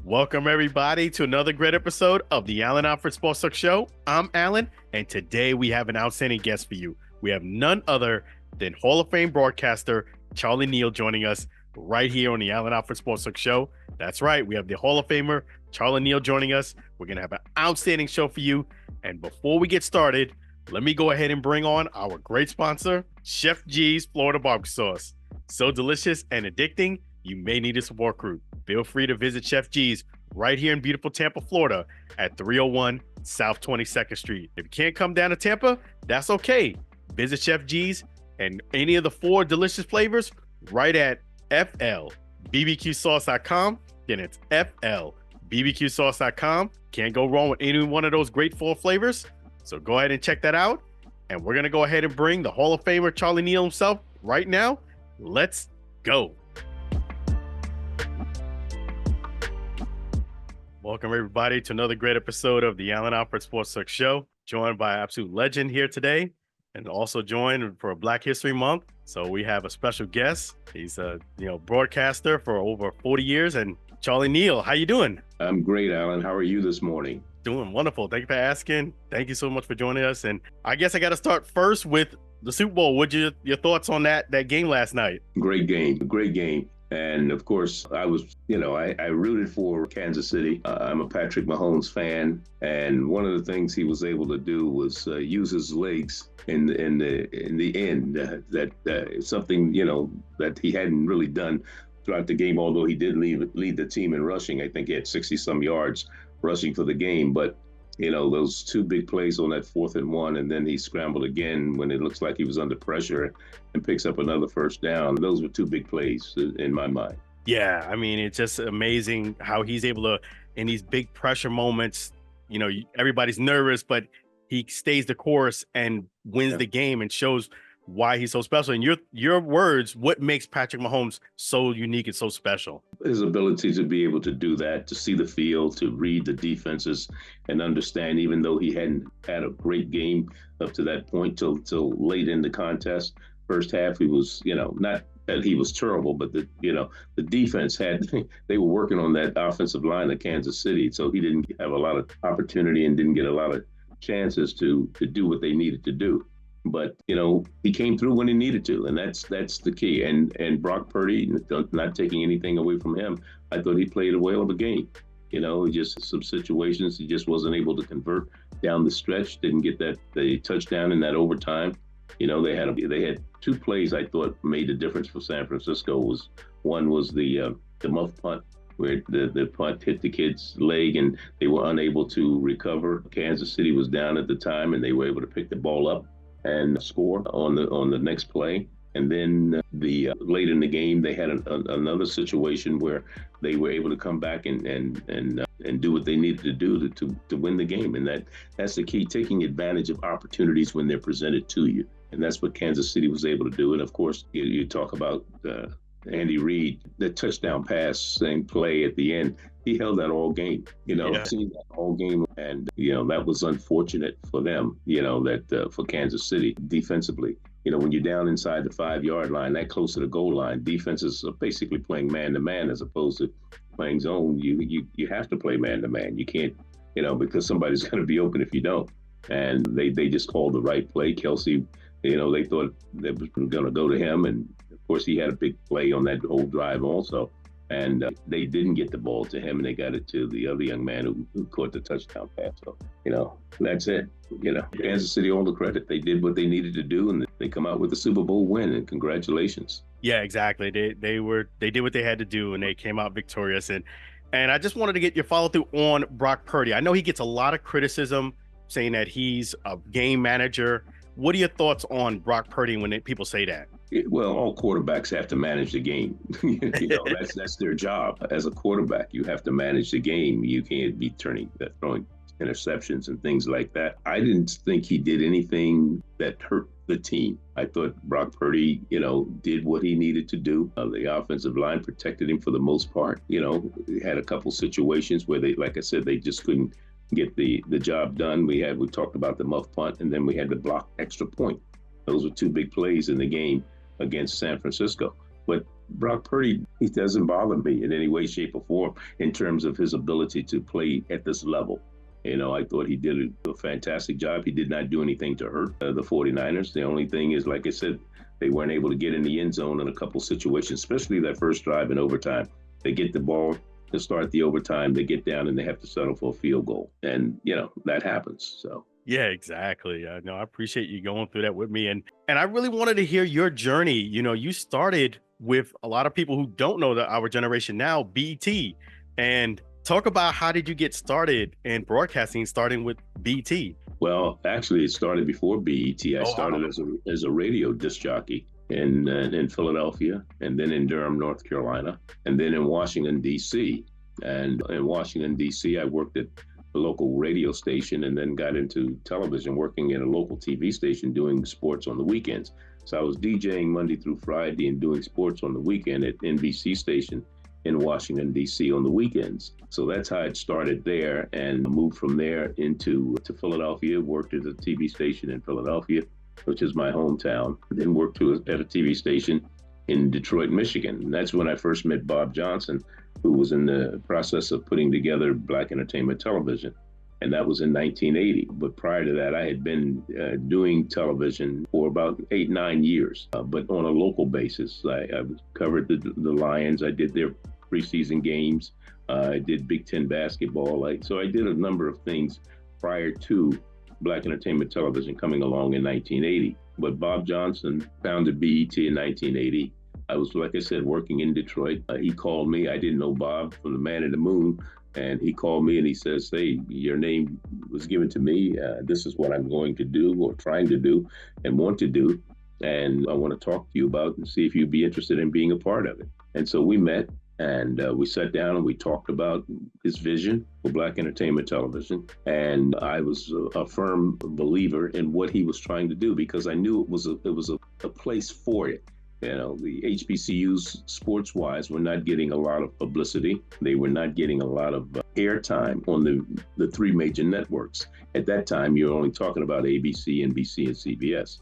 Welcome, everybody, to another great episode of the Alford Sports Talk Show. I'm Alan, and today we have an outstanding guest for you. We have none other than Hall of Fame broadcaster Charlie Neal joining us right here on the Alford Sports Talk Show. That's right, we have the Hall of Famer Charlie Neal joining us. We're going to have an outstanding show for you. And before we get started, let me go ahead and bring on our great sponsor, Chef G's Florida Barbecue Sauce. So delicious and addicting, you may need a support crew. Feel free to visit Chef G's right here in beautiful Tampa, Florida at 301 South 22nd Street. If you can't come down to Tampa, that's okay. Visit Chef G's and any of the 4 delicious flavors right at flbbqsauce.com. Again, it's flbbqsauce.com. Can't go wrong with any one of those great 4 flavors. So go ahead and check that out. And we're going to go ahead and bring the Hall of Famer Charlie Neal himself right now. Let's go. Welcome, everybody, to another great episode of the Alford Sports Talk Show. Joined by absolute legend here today, and also joined for Black History Month. So we have a special guest. He's a broadcaster for over 40 years, and Charlie Neal. How you doing? I'm great, Alan. How are you this morning? Doing wonderful. Thank you for asking. Thank you so much for joining us. And I guess I got to start first with the Super Bowl. What your thoughts on that game last night? Great game. And of course, I was, I rooted for Kansas City. I'm a Patrick Mahomes fan, and one of the things he was able to do was use his legs in the end. That something that he hadn't really done throughout the game. Although he did lead the team in rushing, I think he had 60-some yards rushing for the game. But those 2 big plays on that 4th and 1, and then he scrambled again when it looks like he was under pressure and picks up another first down. Those were 2 big plays in my mind. Yeah, I mean, it's just amazing how he's able to, in these big pressure moments, everybody's nervous, but he stays the course and wins the game and shows why he's so special. In your words, what makes Patrick Mahomes so unique and so special? His ability to be able to do that, to see the field, to read the defenses and understand, even though he hadn't had a great game up to that point till late in the contest. First half, he was, not that he was terrible, but the defense they were working on that offensive line of Kansas City. So he didn't have a lot of opportunity and didn't get a lot of chances to do what they needed to do. But he came through when he needed to, and that's the key. And Brock Purdy, not taking anything away from him, I thought he played a whale of a game. Just some situations he just wasn't able to convert down the stretch. Didn't get the touchdown in that overtime. They had 2 plays I thought made the difference for San Francisco. One was the muff punt, where the punt hit the kid's leg and they were unable to recover. Kansas City was down at the time, and they were able to pick the ball up and score on the next play. And then late in the game, they had another situation where they were able to come back and do what they needed to do to win the game. And that's the key, taking advantage of opportunities when they're presented to you. And that's what Kansas City was able to do. And of course, you talk about Andy Reid, the touchdown pass, same play at the end. He held that all game, seen that all game. And, that was unfortunate for them, for Kansas City defensively. When you're down inside the 5-yard line, that close to the goal line, defenses are basically playing man-to-man as opposed to playing zone. You have to play man-to-man. You can't, because somebody's going to be open if you don't. And they just called the right play. Kelsey, they thought they were going to go to him. And, of course, he had a big play on that whole drive also. And they didn't get the ball to him, and they got it to the other young man who caught the touchdown pass. So, that's it. Kansas City, all the credit. They did what they needed to do, and they come out with a Super Bowl win, and congratulations. Yeah, exactly. They did what they had to do, and they came out victorious. And I just wanted to get your follow-through on Brock Purdy. I know he gets a lot of criticism saying that he's a game manager. What are your thoughts on Brock Purdy when people say that? Well, all quarterbacks have to manage the game. That's their job. As a quarterback, you have to manage the game. You can't be throwing interceptions and things like that. I didn't think he did anything that hurt the team. I thought Brock Purdy, did what he needed to do. The offensive line protected him for the most part. He had a couple situations where they, like I said, they just couldn't get the job done. We talked about the muff punt, and then we had the block extra point. Those were 2 big plays in the game against San Francisco. But Brock Purdy, He doesn't bother me in any way, shape, or form in terms of his ability to play at this level. I thought he did a fantastic job. He did not do anything to hurt the 49ers. The only thing is, like I said, they weren't able to get in the end zone in a couple situations, especially that first drive in overtime. They get the ball to start the overtime, they get down and they have to settle for a field goal. And, that happens. So. Yeah, exactly. No, I appreciate you going through that with me. And I really wanted to hear your journey. You started with a lot of people who don't know that our generation now, BET. And talk about how did you get started in broadcasting, starting with BET? Well, actually, it started before BET. I started as a radio disc jockey in Philadelphia, and then in Durham, North Carolina, and then in Washington, D.C. And in Washington, D.C., I worked at the local radio station and then got into television, working at a local TV station doing sports on the weekends. So I was DJing Monday through Friday and doing sports on the weekend at NBC station in Washington, D.C. on the weekends. So that's how it started there, and moved from there to Philadelphia, worked at a TV station in Philadelphia, which is my hometown, then worked at a TV station in Detroit, Michigan. And that's when I first met Bob Johnson, who was in the process of putting together Black Entertainment Television. And that was in 1980. But prior to that, I had been doing television for about 8-9 years, but on a local basis. I covered the Lions. I did their preseason games. I did Big Ten basketball. So I did a number of things prior to Black Entertainment Television coming along in 1980. But Bob Johnson founded BET in 1980. I was, like I said, working in Detroit. He called me. I didn't know Bob from the Man in the Moon. And he called me and he says, "Hey, your name was given to me. This is what I'm going to do, or trying to do and want to do. And I want to talk to you about and see if you'd be interested in being a part of it." And so we met, and we sat down and we talked about his vision for Black Entertainment Television. And I was a firm believer in what he was trying to do, because I knew it was a place for it. The HBCUs, sports-wise, were not getting a lot of publicity. They were not getting a lot of airtime on the three major networks. At that time, you're only talking about ABC, NBC, and CBS.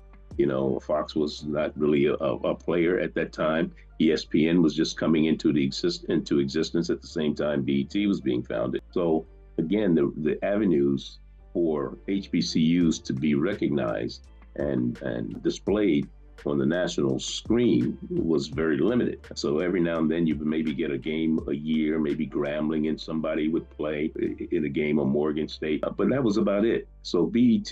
Fox was not really a player at that time. ESPN was just coming into existence at the same time BET was being founded. So again, the avenues for HBCUs to be recognized and displayed on the national screen was very limited. So every now and then you would maybe get a game a year, maybe Grambling and somebody would play in a game, or Morgan State, but that was about it. So BET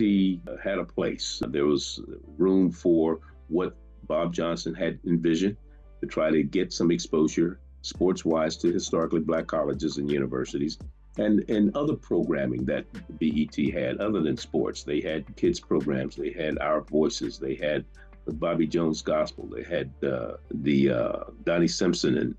had a place. There was room for what Bob Johnson had envisioned, to try to get some exposure sports-wise to historically Black colleges and universities, and other programming that BET had other than sports. They had kids programs, they had Our Voices, they had Bobby Jones Gospel. They had the Donnie Simpson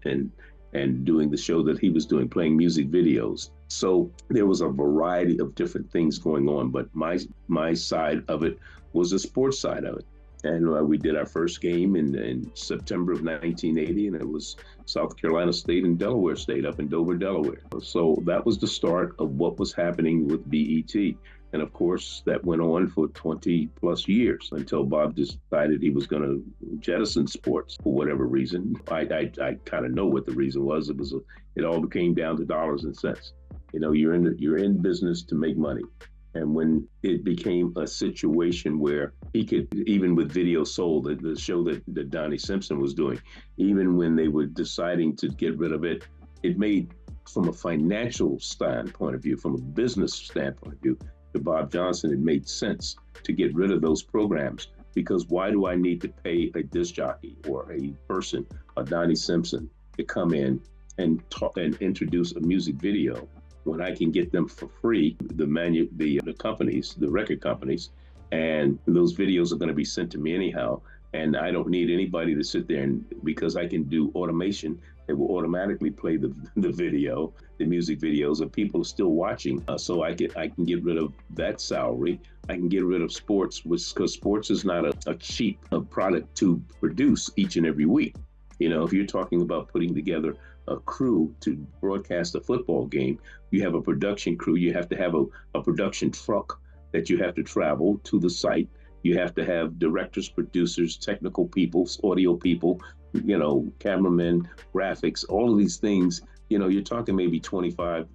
and doing the show that he was doing, playing music videos. So there was a variety of different things going on, but my side of it was the sports side of it. And we did our first game in September of 1980, and it was South Carolina State and Delaware State up in Dover, Delaware. So that was the start of what was happening with BET. And of course, that went on for 20 plus years until Bob decided he was going to jettison sports for whatever reason. I kind of know what the reason was. It all came down to dollars and cents. You're in business to make money. And when it became a situation where he could, even with Video Soul, the show that Donnie Simpson was doing, even when they were deciding to get rid of it, it made, from a financial standpoint of view, from a business standpoint of view, to Bob Johnson, it made sense to get rid of those programs, because why do I need to pay a disc jockey or a person, a Donnie Simpson, to come in and talk and introduce a music video when I can get them for free, the companies, the record companies, and those videos are going to be sent to me anyhow. And I don't need anybody to sit there, and because I can do automation, it will automatically play the video, the music videos, and people are still watching. So I can get rid of that salary. I can get rid of sports, because sports is not a cheap product to produce each and every week. If you're talking about putting together a crew to broadcast a football game, you have a production crew. You have to have a production truck that you have to travel to the site. You have to have directors, producers, technical people, audio people, cameramen, graphics, all of these things. You're talking maybe 25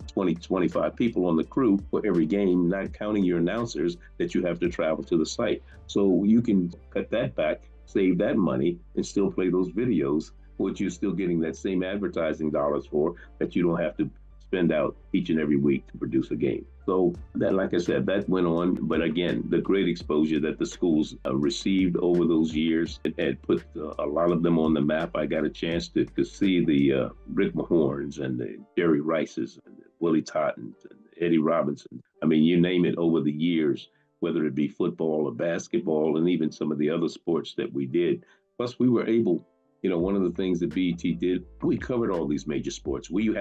people on the crew for every game, not counting your announcers that you have to travel to the site. So you can cut that back, save that money, and still play those videos, which you're still getting that same advertising dollars for that you don't have to spend out each and every week to produce a game. So that, like I said, that went on. But again, the great exposure that the schools received over those years had put a lot of them on the map. I got a chance to see the Rick Mahorns and the Jerry Rices and the Willie Tottens and Eddie Robinson. I mean, you name it over the years, whether it be football or basketball and even some of the other sports that we did. Plus, we were able, one of the things that BET did, we covered all these major sports. We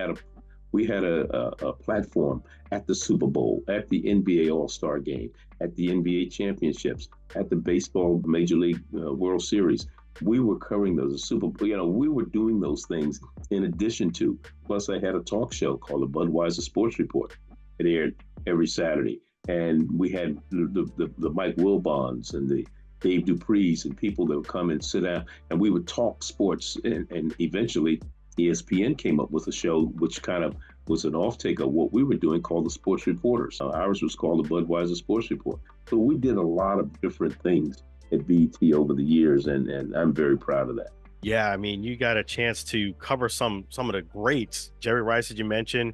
had a platform at the Super Bowl, at the NBA All-Star Game, at the NBA Championships, at the baseball Major League World Series. We were covering those. The Super Bowl, we were doing those things in addition to. Plus, I had a talk show called the Budweiser Sports Report. It aired every Saturday, and we had the Mike Wilbons and the Dave Dupree's and people that would come and sit down, and we would talk sports, and eventually ESPN came up with a show which kind of was an off-take of what we were doing called the Sports Reporters. Ours was called the Budweiser Sports Report. So we did a lot of different things at BET over the years, and I'm very proud of that. Yeah, I mean, you got a chance to cover some of the greats, Jerry Rice, as you mentioned,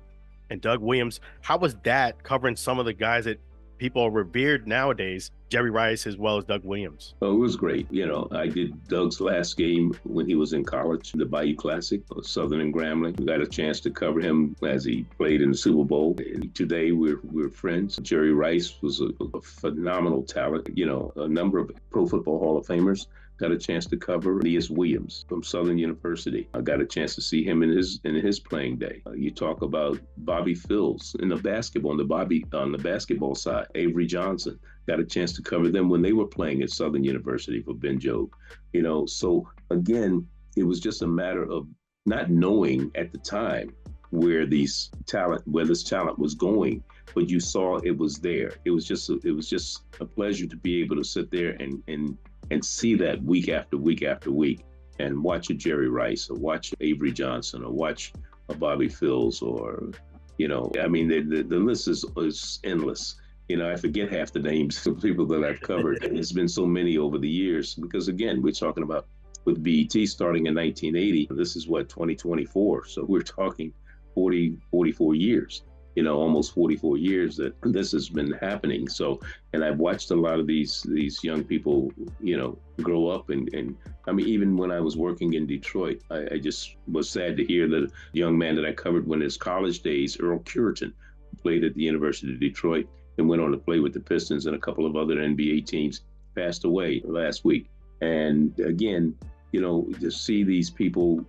and Doug Williams. How was that, covering some of the guys that people are revered nowadays, Jerry Rice as well as Doug Williams? Oh, it was great. I did Doug's last game when he was in college, the Bayou Classic, Southern and Grambling. We got a chance to cover him as he played in the Super Bowl. And today we're friends. Jerry Rice was a phenomenal talent. A number of Pro Football Hall of Famers got a chance to cover. Aeneas Williams from Southern University. I got a chance to see him in his playing day. You talk about Bobby Phills in the basketball, on the basketball side. Avery Johnson, got a chance to cover them when they were playing at Southern University for Ben Jobe. So again, it was just a matter of not knowing at the time where this talent was going, but you saw it was there. It was just a pleasure to be able to sit there and see that week after week after week, and watch a Jerry Rice or watch Avery Johnson or watch a Bobby Phills, or I mean, the list is endless. I forget half the names of people that I've covered. It's been so many over the years, because again, we're talking about with BET starting in 1980. This is 2024. So we're talking 44 years, almost 44 years that this has been happening. So, and I've watched a lot of these young people, grow up. And I mean, even when I was working in Detroit, I just was sad to hear that young man that I covered when his college days, Earl Curitan, played at the University of Detroit and went on to play with the Pistons and a couple of other NBA teams, passed away last week. And again, to see these people,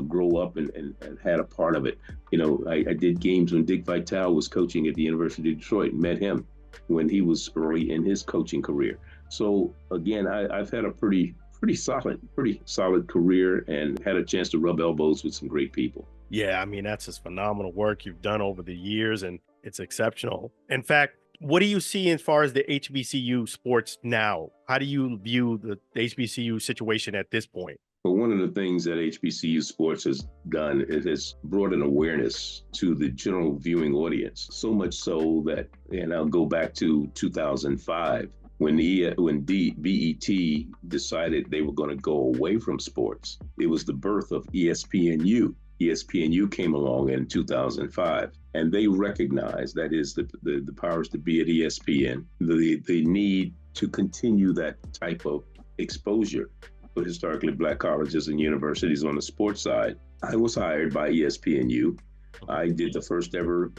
grow up and had a part of it. I did games when Dick Vitale was coaching at the University of Detroit, and met him when he was early in his coaching career. So again, I've had a pretty solid career, and had a chance to rub elbows with some great people. Yeah, I mean, that's just phenomenal work you've done over the years, and it's exceptional. In fact, what do you see as far as the HBCU sports now? How do you view the HBCU situation at this point? But one of the things that HBCU sports has done, it has brought an awareness to the general viewing audience. So much so that, and I'll go back to 2005, when BET decided they were going to go away from sports. It was the birth of ESPNU. ESPNU came along in 2005, and they recognized, that is the powers to be at ESPN, the need to continue that type of exposure for historically Black colleges and universities on the sports side. I was hired by ESPNU. I did the first ever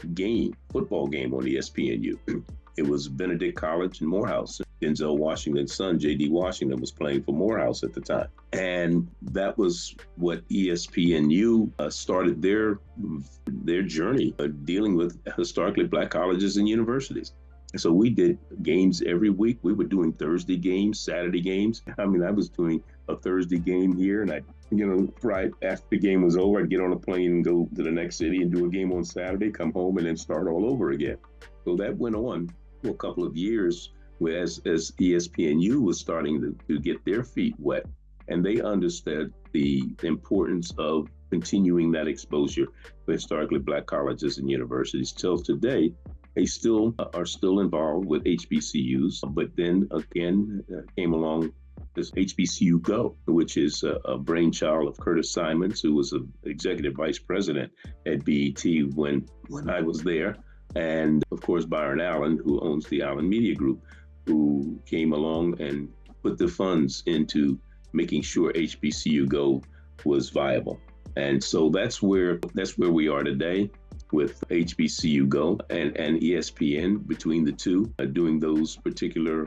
football game on ESPNU. It was Benedict College in Morehouse. Denzel Washington's son, J.D. Washington, was playing for Morehouse at the time. And that was what ESPNU started their journey dealing with historically Black colleges and universities. So we did games every week. We were doing Thursday games, Saturday games. I mean, I was doing a Thursday game here, and right after the game was over, I'd get on a plane and go to the next city and do a game on Saturday, come home, and then start all over again. So that went on for a couple of years, whereas as ESPNU was starting to get their feet wet. And they understood the importance of continuing that exposure for historically Black colleges and universities. Till today, they still are still involved with HBCUs, but then again came along this HBCU Go, which is a brainchild of Curtis Simons, who was an executive vice president at BET when I was there, and of course Byron Allen, who owns the Allen Media Group, who came along and put the funds into making sure HBCU Go was viable. And so that's where we are today with HBCU Go and ESPN. Between the two, doing those particular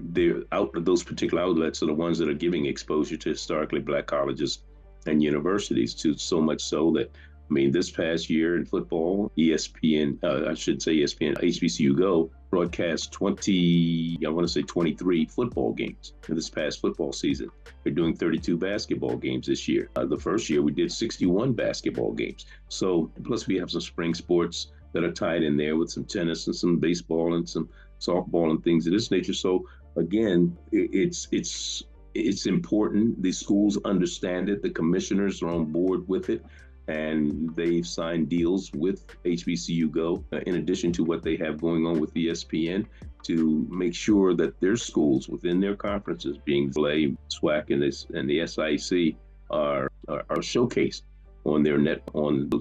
outlets are the ones that are giving exposure to historically Black colleges and universities. To so much so that, I mean, this past year in football, ESPN, HBCU Go broadcast 23 football games in this past football season. They're doing 32 basketball games this year. The first year we did 61 basketball games. So plus we have some spring sports that are tied in there with some tennis and some baseball and some softball and things of this nature. So again, it's important. The schools understand it. The commissioners are on board with it. And they've signed deals with HBCU Go, in addition to what they have going on with ESPN, to make sure that their schools within their conferences, being LA, SWAC, and the SIC, are showcased on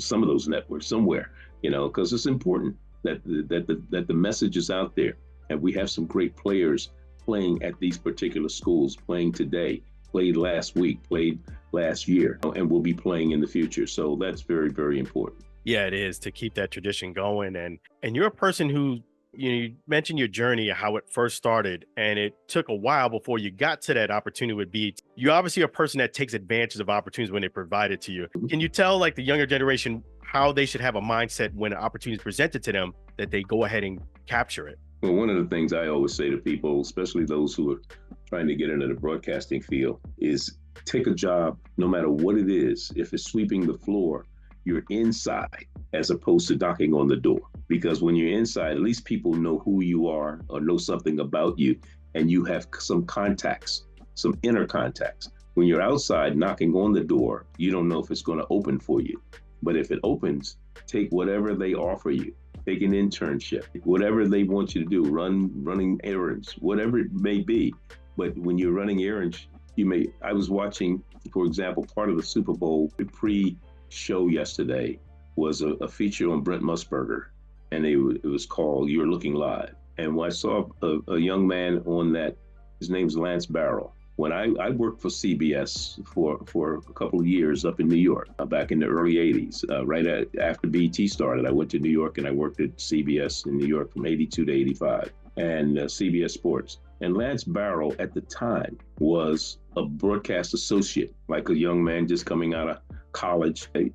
some of those networks somewhere. Because it's important that the message is out there, and we have some great players playing at these particular schools, playing today, played last week, played last year, and will be playing in the future. So that's very, very important. Yeah, it is, to keep that tradition going. And you're a person who, you mentioned your journey, how it first started, and it took a while before you got to that opportunity with BET. You obviously are a person that takes advantage of opportunities when they're provided to you. Can you tell the younger generation how they should have a mindset when an opportunity is presented to them, that they go ahead and capture it? Well, one of the things I always say to people, especially those who are trying to get into the broadcasting field, is take a job, no matter what it is. If it's sweeping the floor, you're inside as opposed to knocking on the door. Because when you're inside, at least people know who you are or know something about you, and you have some contacts, some inner contacts. When you're outside knocking on the door, you don't know if it's going to open for you. But if it opens, take whatever they offer you. Take an internship, whatever they want you to do, running errands, whatever it may be. But when you're running errands, I was watching, for example, part of the Super Bowl pre-show yesterday was a feature on Brent Musburger, and it was called You're Looking Live. And when I saw a young man on that, his name's Lance Barrow. When I worked for CBS for a couple of years up in New York, back in the early 80s, after BT started, I went to New York and I worked at CBS in New York from 82 to 85, and CBS Sports. And Lance Barrow at the time was a broadcast associate, like a young man just coming out of college, go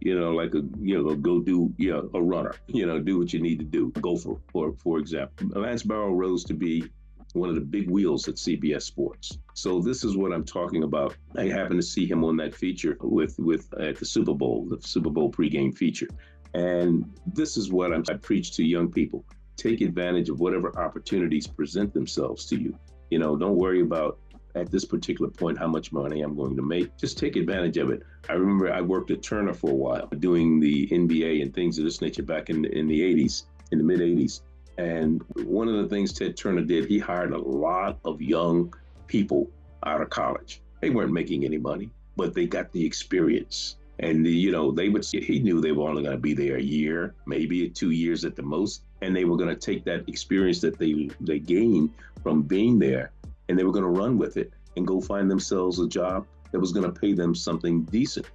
do, a runner, do what you need to do, go for example. Lance Barrow rose to be one of the big wheels at CBS Sports. So this is what I'm talking about. I happened to see him on that feature at the Super Bowl pregame feature. And this is what I preach to young people. Take advantage of whatever opportunities present themselves to you. Don't worry about at this particular point how much money I'm going to make. Just take advantage of it. I remember I worked at Turner for a while, doing the NBA and things of this nature back in the 80s, in the mid 80s. And one of the things Ted Turner did, he hired a lot of young people out of college. They weren't making any money, but they got the experience. And, he knew they were only going to be there a year, maybe 2 years at the most. And they were going to take that experience that they gained from being there, and they were going to run with it and go find themselves a job that was going to pay them something decent.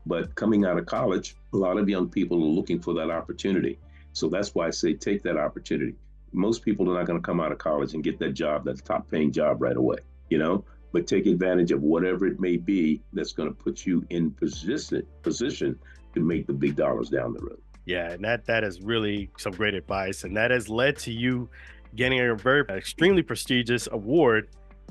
But coming out of college, a lot of young people are looking for that opportunity. So that's why I say take that opportunity. Most people are not going to come out of college and get that job, that top paying job right away, but take advantage of whatever it may be that's going to put you in position to make the big dollars down the road. Yeah, and that is really some great advice. And that has led to you getting a very extremely prestigious award,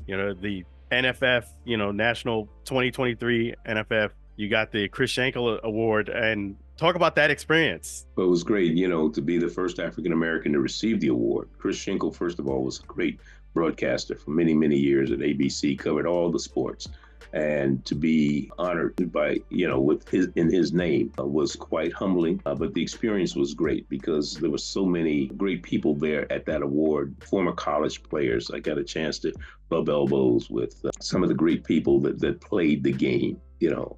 the NFF, National 2023 NFF. You got the Chris Schenkel Award, and talk about that experience. Well, it was great, to be the first African-American to receive the award. Chris Schenkel, first of all, was a great broadcaster for many, many years at ABC, covered all the sports. and to be honored by, with his name was quite humbling. But the experience was great because there were so many great people there at that award, former college players. I got a chance to rub elbows with some of the great people that played the game.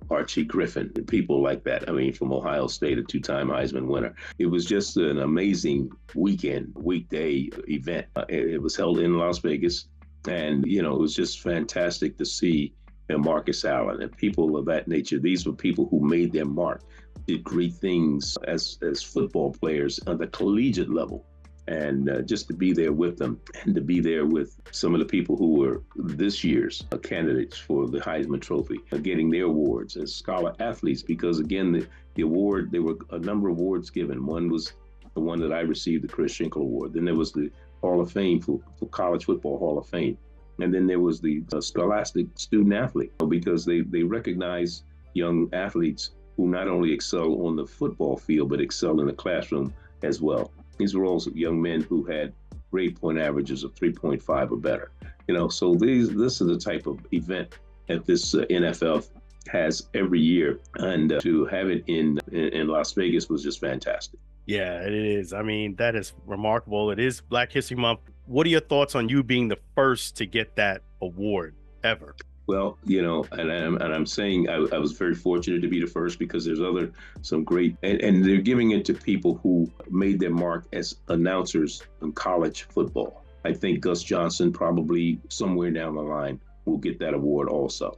Archie Griffin, and people like that. I mean, from Ohio State, a two-time Heisman winner. It was just an amazing weekday event. It was held in Las Vegas. And, it was just fantastic to see Marcus Allen and people of that nature. These were people who made their mark, did great things as football players on the collegiate level. And just to be there with them and to be there with some of the people who were this year's candidates for the Heisman Trophy, getting their awards as scholar athletes, because again, the award, there were a number of awards given. One was the one that I received, the Chris Schenkel Award. Then there was the Hall of Fame for College Football Hall of Fame. And then there was the Scholastic Student Athlete, because they recognize young athletes who not only excel on the football field, but excel in the classroom as well. These were also young men who had grade point averages of 3.5 or better. So this is the type of event that this NFF has every year. And to have it in Las Vegas was just fantastic. Yeah, it is. I mean, that is remarkable. It is Black History Month. What are your thoughts on you being the first to get that award ever? Well, and I'm saying I was very fortunate to be the first, because there's some great, and they're giving it to people who made their mark as announcers in college football. I think Gus Johnson probably somewhere down the line will get that award also.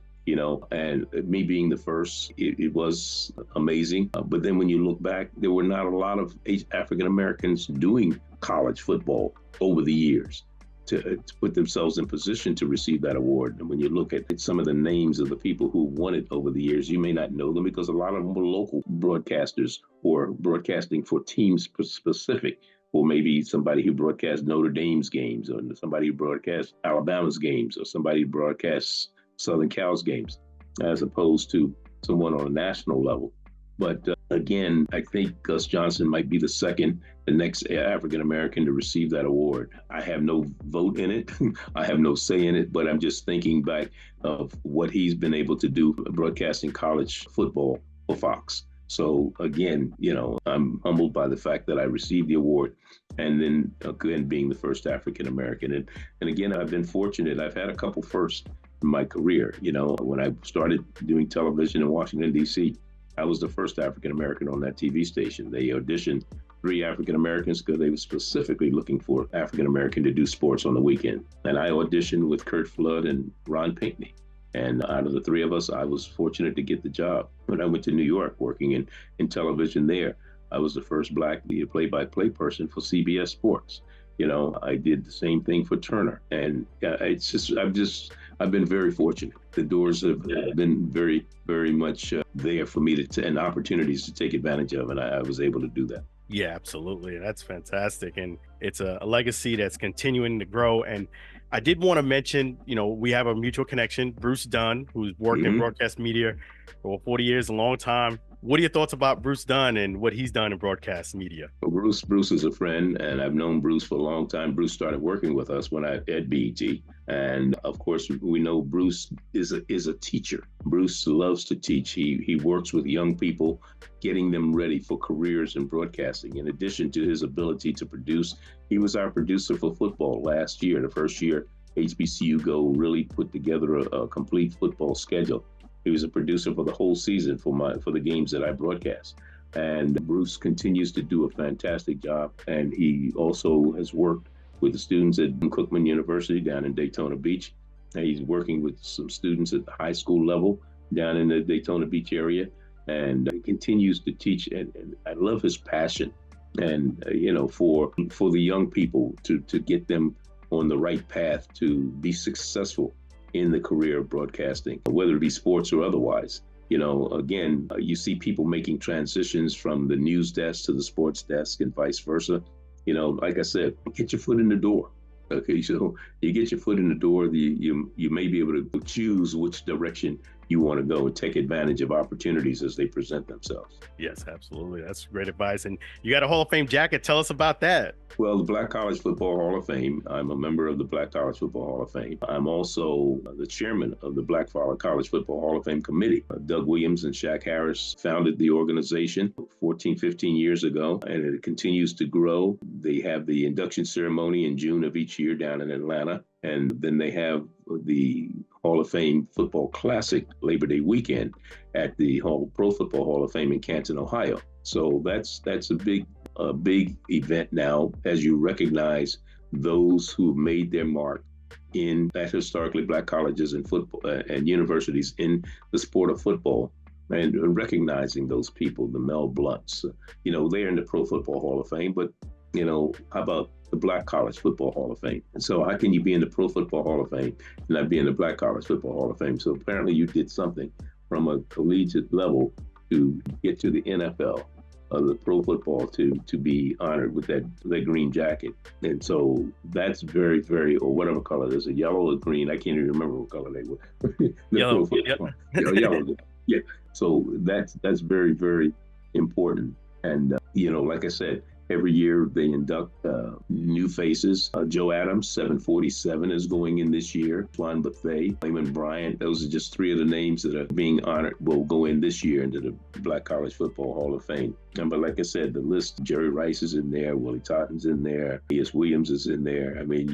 And me being the first, it was amazing. But then when you look back, there were not a lot of African Americans doing college football over the years to put themselves in position to receive that award. And when you look at some of the names of the people who won it over the years, you may not know them because a lot of them were local broadcasters or broadcasting for teams specific, or maybe somebody who broadcasts Notre Dame's games, or somebody who broadcasts Alabama's games, or somebody who broadcasts Southern Cal's games, as opposed to someone on a national level. But again, I think Gus Johnson might be the next African American to receive that award. I have no vote in it. I have no say in it, but I'm just thinking back of what he's been able to do broadcasting college football for Fox. So again, I'm humbled by the fact that I received the award, and then again, being the first African American. And again, I've been fortunate. I've had a couple firsts in my career. When I started doing television in Washington, D.C., I was the first African American on that TV station. They auditioned 3 African Americans because they were specifically looking for African American to do sports on the weekend. And I auditioned with Kurt Flood and Ron Pinckney. And out of the 3 of us, I was fortunate to get the job. When I went to New York working in television there, I was the first Black play-by-play person for CBS Sports. I did the same thing for Turner. And I've been very fortunate. The doors have been very, very much there for me and opportunities to take advantage of, and I was able to do that. Yeah, absolutely. That's fantastic. And it's a legacy that's continuing to grow. And I did want to mention, we have a mutual connection, Bruce Dunn, who's worked in broadcast media for 40 years, a long time. What are your thoughts about Bruce Dunn and what he's done in broadcast media? Well, Bruce is a friend, and I've known Bruce for a long time. Bruce started working with us when at BET. And of course, we know Bruce is a teacher. Bruce loves to teach. He works with young people, getting them ready for careers in broadcasting. In addition to his ability to produce, he was our producer for football last year. The first year, HBCU Go really put together a complete football schedule. He was a producer for the whole season for the games that I broadcast. And Bruce continues to do a fantastic job. And he also has worked with the students at Cookman University down in Daytona Beach. And he's working with some students at the high school level down in the Daytona Beach area. And he continues to teach. And I love his passion and, for the young people to get them on the right path to be successful in the career of broadcasting, whether it be sports or otherwise. Again, you see people making transitions from the news desk to the sports desk and vice versa. Like I said, get your foot in the door. Okay, so you get your foot in the door, you may be able to choose which direction you want to go and take advantage of opportunities as they present themselves. Yes, absolutely. That's great advice. And you got a Hall of Fame jacket. Tell us about that. Well, the Black College Football Hall of Fame, I'm a member of the Black College Football Hall of Fame. I'm also the chairman of the Black College Football Hall of Fame Committee. Doug Williams and Shaq Harris founded the organization 14, 15 years ago, and it continues to grow. They have the induction ceremony in June of each year down in Atlanta, and then they have the Hall of Fame Football Classic Labor Day weekend at the Pro Football Hall of Fame in Canton, Ohio. So that's a big event now as you recognize those who made their mark at historically Black colleges and football and universities in the sport of football, and recognizing those people, the Mel Blunts. They're in the Pro Football Hall of Fame, but how about the Black College Football Hall of Fame? And so how can you be in the Pro Football Hall of Fame and not be in the Black College Football Hall of Fame? So apparently you did something from a collegiate level to get to the NFL, the pro football, to be honored with that green jacket. And so that's very, very, or whatever color it is, a yellow or green, I can't even remember what color they were. Yellow. Yellow. Yeah. So that's very, very important. And, like I said, every year they induct new faces. Joe Adams, 747, is going in this year. Juan Bethea, Raymond Bryant, those are just three of the names that are being honored, will go in this year into the Black College Football Hall of Fame. But like I said, the list, Jerry Rice is in there, Willie Totten's in there, E.S. Williams is in there. I mean,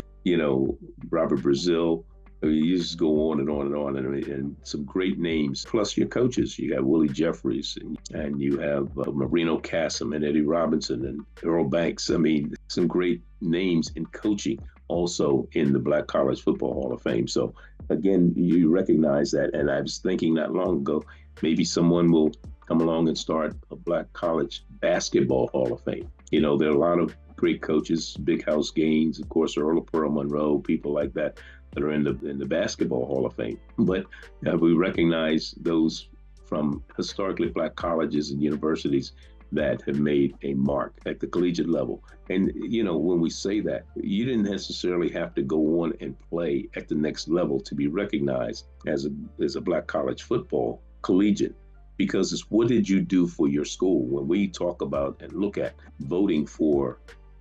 Robert Brazil. You just go on and on and on, and some great names. Plus your coaches, you got Willie Jeffries, and you have Marino Cassim and Eddie Robinson and Earl Banks. I mean, some great names in coaching also in the Black College Football Hall of Fame. So again, you recognize that. And I was thinking not long ago, maybe someone will come along and start a Black College Basketball Hall of Fame. There are a lot of great coaches, Big House Gaines, of course, Earl Pearl Monroe, people like that are in the Basketball Hall of Fame. But we recognize those from historically Black colleges and universities that have made a mark at the collegiate level. And, when we say that, you didn't necessarily have to go on and play at the next level to be recognized as a Black college football collegiate, because it's what did you do for your school? When we talk about and look at voting for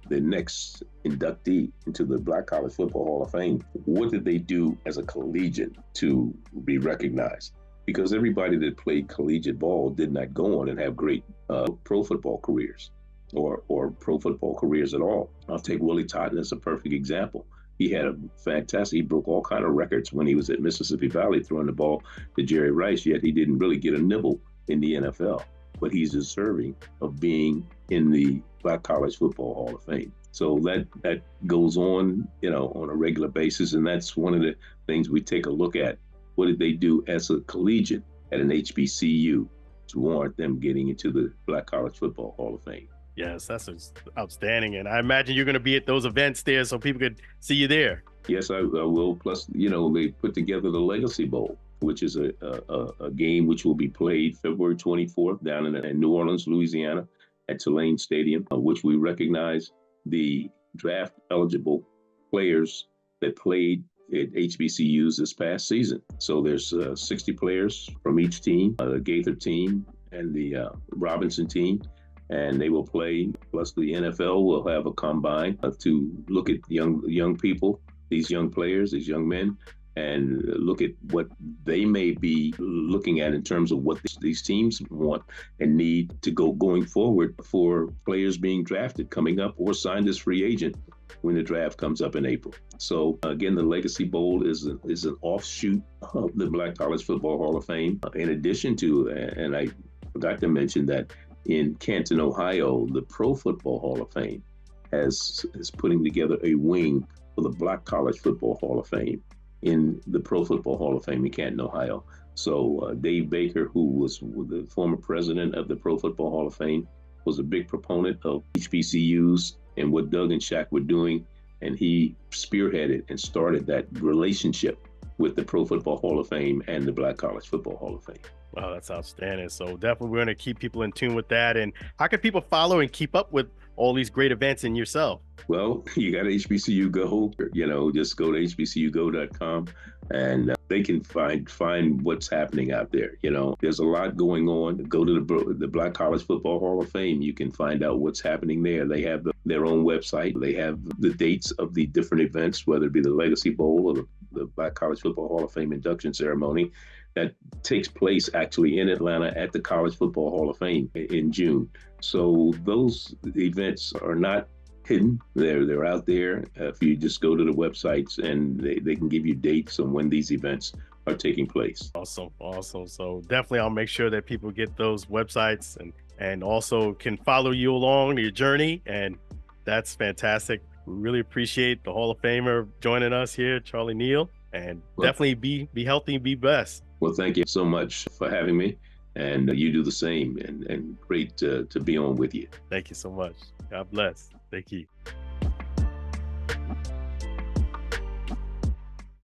the next inductee into the Black College Football Hall of Fame, what did they do as a collegiate to be recognized? Because everybody that played collegiate ball did not go on and have great pro football careers or pro football careers at all. I'll take Willie Totten as a perfect example. He had he broke all kind of records when he was at Mississippi Valley throwing the ball to Jerry Rice, yet he didn't really get a nibble in the NFL. But he's deserving of being in the Black College Football Hall of Fame. So that goes on, on a regular basis. And that's one of the things we take a look at. What did they do as a collegiate at an HBCU to warrant them getting into the Black College Football Hall of Fame? Yes, that's outstanding. And I imagine you're going to be at those events there so people could see you there. Yes, I will. Plus, they put together the Legacy Bowl, which is a game which will be played February 24th down in New Orleans, Louisiana, at Tulane Stadium, which we recognize the draft eligible players that played at HBCUs this past season. So there's 60 players from each team, the Gaither team and the Robinson team, and they will play. Plus the NFL will have a combine to look at young people, these young players, these young men, and look at what they may be looking at in terms of what these teams want and need to going forward for players being drafted coming up or signed as free agent when the draft comes up in April. So again, the Legacy Bowl is an offshoot of the Black College Football Hall of Fame. In addition to, and I forgot to mention that in Canton, Ohio, the Pro Football Hall of Fame is putting together a wing for the Black College Football Hall of Fame in the Pro Football Hall of Fame in Canton, Ohio. So Dave Baker, who was the former president of the Pro Football Hall of Fame, was a big proponent of HBCUs and what Doug and Shaq were doing. And he spearheaded and started that relationship with the Pro Football Hall of Fame and the Black College Football Hall of Fame. Wow, that's outstanding. So definitely we're going to keep people in tune with that. And how can people follow and keep up with all these great events in yourself? Well, you got HBCU Go, just go to hbcugo.com and they can find what's happening out there. There's a lot going on. Go to the Black College Football Hall of Fame. You can find out what's happening there. They have their own website. They have the dates of the different events, whether it be the Legacy Bowl or the Black College Football Hall of Fame induction ceremony that takes place actually in Atlanta at the College Football Hall of Fame in June. So those events are not hidden. They're out there. If you just go to the websites and they can give you dates on when these events are taking place. Awesome. So definitely I'll make sure that people get those websites and also can follow you along your journey. And that's fantastic. We really appreciate the Hall of Famer joining us here, Charlie Neal, and definitely be healthy and be best. Well, thank you so much for having me, and you do the same, and great to be on with you. Thank you so much. God bless. Thank you.